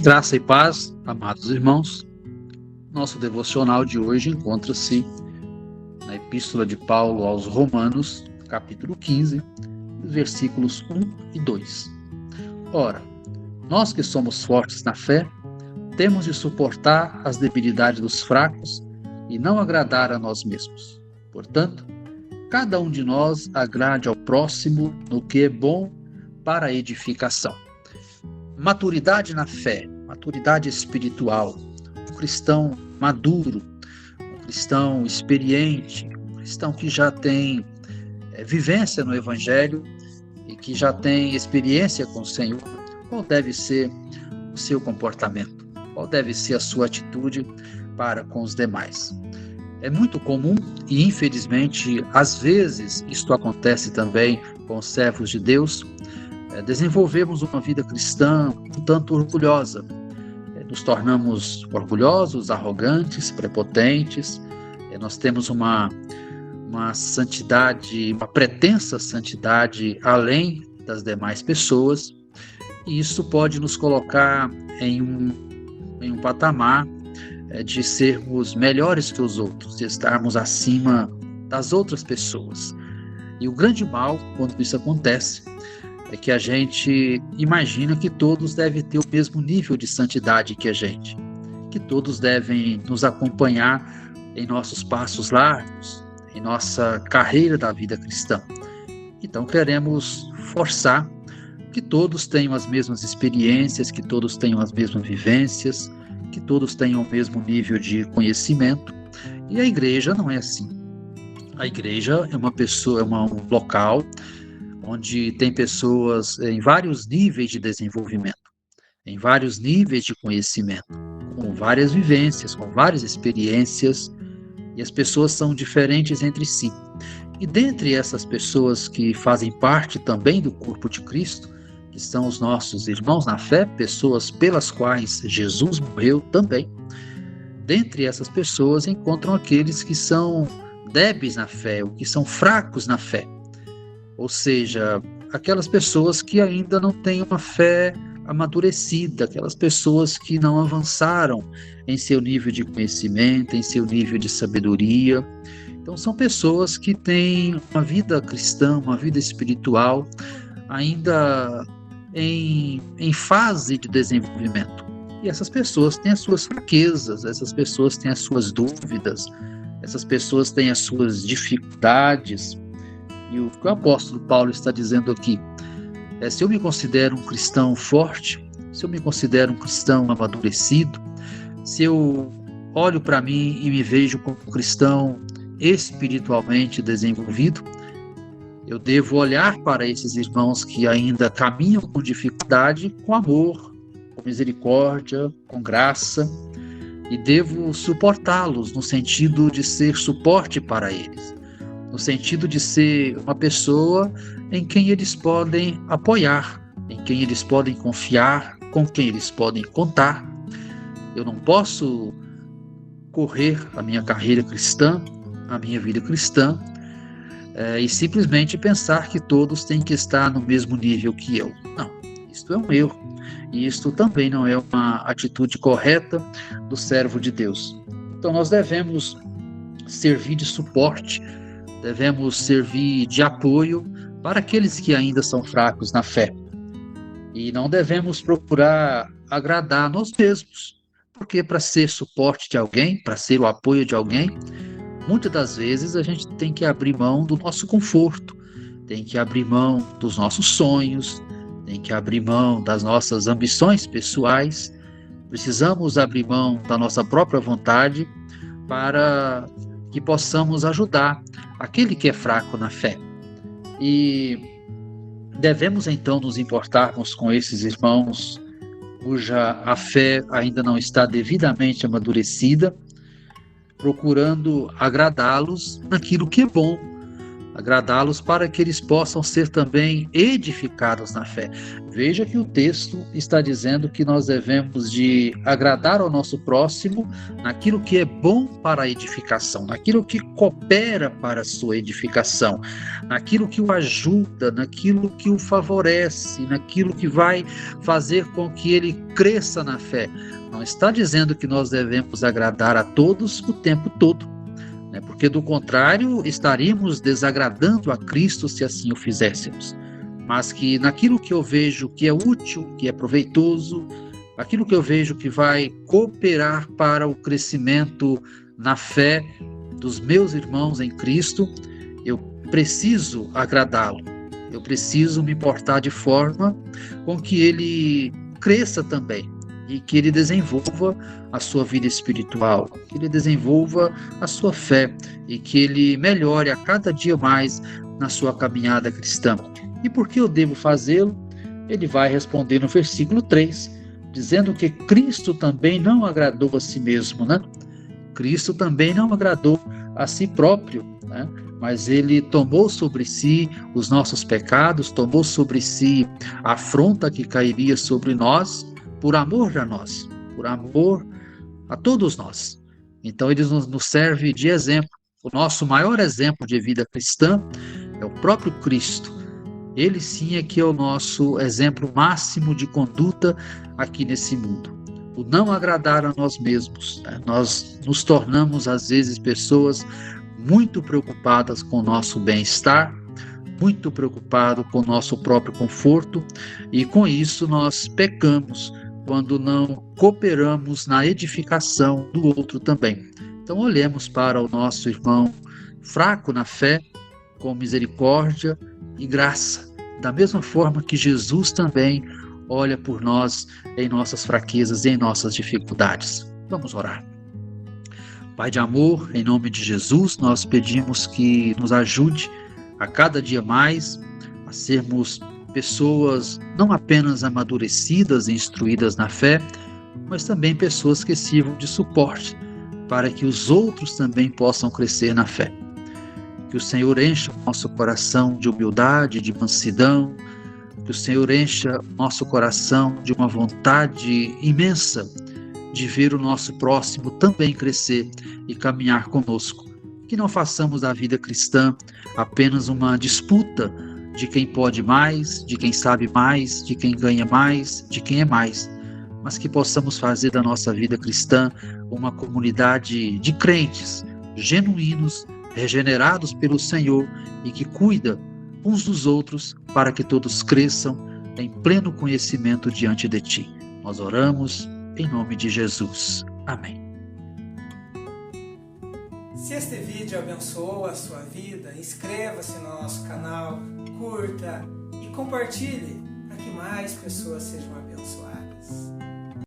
Graça e paz, amados irmãos. Nosso devocional de hoje encontra-se na Epístola de Paulo aos Romanos, capítulo 15, versículos 1 e 2. Ora, nós que somos fortes na fé, temos de suportar as debilidades dos fracos e não agradar a nós mesmos. Portanto, cada um de nós agrade ao próximo no que é bom para a edificação. Maturidade na fé, maturidade espiritual, um cristão maduro, um cristão experiente, um cristão que já tem vivência no Evangelho e que já tem experiência com o Senhor. Qual deve ser o seu comportamento? Qual deve ser a sua atitude para com os demais? É muito comum e, infelizmente, às vezes, isto acontece também com os servos de Deus, desenvolvemos uma vida cristã um tanto orgulhosa. Nos tornamos orgulhosos, arrogantes, prepotentes. Nós temos uma santidade, uma pretensa santidade além das demais pessoas, e isso pode nos colocar em um patamar de sermos melhores que os outros, de estarmos acima das outras pessoas. E o grande mal, quando isso acontece, é que a gente imagina que todos devem ter o mesmo nível de santidade que a gente, que todos devem nos acompanhar em nossos passos largos, em nossa carreira da vida cristã. Então queremos forçar que todos tenham as mesmas experiências, que todos tenham as mesmas vivências, que todos tenham o mesmo nível de conhecimento. E a igreja não é assim. A igreja é um local onde tem pessoas em vários níveis de desenvolvimento, em vários níveis de conhecimento, com várias vivências, com várias experiências, e as pessoas são diferentes entre si. E dentre essas pessoas que fazem parte também do corpo de Cristo, que são os nossos irmãos na fé, pessoas pelas quais Jesus morreu também, dentre essas pessoas encontram aqueles que são débeis na fé, ou que são fracos na fé. Ou seja, aquelas pessoas que ainda não têm uma fé amadurecida, aquelas pessoas que não avançaram em seu nível de conhecimento, em seu nível de sabedoria. Então são pessoas que têm uma vida cristã, uma vida espiritual, ainda em fase de desenvolvimento. E essas pessoas têm as suas fraquezas, essas pessoas têm as suas dúvidas, essas pessoas têm as suas dificuldades. E o que o apóstolo Paulo está dizendo aqui é: se eu me considero um cristão forte, se eu me considero um cristão amadurecido, se eu olho para mim e me vejo como um cristão espiritualmente desenvolvido, eu devo olhar para esses irmãos que ainda caminham com dificuldade, com amor, com misericórdia, com graça, e devo suportá-los no sentido de ser suporte para eles, no sentido de ser uma pessoa em quem eles podem apoiar, em quem eles podem confiar, com quem eles podem contar. Eu não posso correr a minha carreira cristã, a minha vida cristã, e simplesmente pensar que todos têm que estar no mesmo nível que eu. Não, isto é um erro. E isto também não é uma atitude correta do servo de Deus. Então nós devemos servir de suporte, devemos servir de apoio para aqueles que ainda são fracos na fé. E não devemos procurar agradar nós mesmos, porque para ser suporte de alguém, para ser o apoio de alguém, muitas das vezes a gente tem que abrir mão do nosso conforto, tem que abrir mão dos nossos sonhos, tem que abrir mão das nossas ambições pessoais, precisamos abrir mão da nossa própria vontade para que possamos ajudar aquele que é fraco na fé. E devemos então nos importarmos com esses irmãos cuja a fé ainda não está devidamente amadurecida, procurando agradá-los naquilo que é bom, agradá-los para que eles possam ser também edificados na fé. Veja que o texto está dizendo que nós devemos de agradar ao nosso próximo naquilo que é bom para a edificação, naquilo que coopera para a sua edificação, naquilo que o ajuda, naquilo que o favorece, naquilo que vai fazer com que ele cresça na fé. Não está dizendo que nós devemos agradar a todos o tempo todo, né? Porque do contrário estaríamos desagradando a Cristo se assim o fizéssemos. Mas que naquilo que eu vejo que é útil, que é proveitoso, aquilo que eu vejo que vai cooperar para o crescimento na fé dos meus irmãos em Cristo, eu preciso agradá-lo. Eu preciso me portar de forma com que ele cresça também e que ele desenvolva a sua vida espiritual, que ele desenvolva a sua fé e que ele melhore a cada dia mais na sua caminhada cristã. E por que eu devo fazê-lo? Ele vai responder no versículo 3, dizendo que Cristo também não agradou a si mesmo, né? Cristo também não agradou a si próprio, né? Mas ele tomou sobre si os nossos pecados, tomou sobre si a afronta que cairia sobre nós, por amor a nós, por amor a todos nós. Então ele nos serve de exemplo. O nosso maior exemplo de vida cristã é o próprio Cristo. Ele sim é que é o nosso exemplo máximo de conduta aqui nesse mundo. O não agradar a nós mesmos, né? Nós nos tornamos às vezes pessoas muito preocupadas com o nosso bem-estar, muito preocupados com o nosso próprio conforto, e com isso nós pecamos quando não cooperamos na edificação do outro também. Então olhemos para o nosso irmão fraco na fé, com misericórdia e graça, da mesma forma que Jesus também olha por nós em nossas fraquezas e em nossas dificuldades. Vamos orar. Pai de amor, em nome de Jesus, nós pedimos que nos ajude a cada dia mais a sermos pessoas não apenas amadurecidas e instruídas na fé, mas também pessoas que sirvam de suporte para que os outros também possam crescer na fé. Que o Senhor encha o nosso coração de humildade, de mansidão, que o Senhor encha o nosso coração de uma vontade imensa de ver o nosso próximo também crescer e caminhar conosco. Que não façamos da vida cristã apenas uma disputa de quem pode mais, de quem sabe mais, de quem ganha mais, de quem é mais, mas que possamos fazer da nossa vida cristã uma comunidade de crentes genuínos, regenerados pelo Senhor e que cuida uns dos outros para que todos cresçam em pleno conhecimento diante de Ti. Nós oramos em nome de Jesus. Amém. Se este vídeo abençoou a sua vida, inscreva-se no nosso canal, curta e compartilhe para que mais pessoas sejam abençoadas.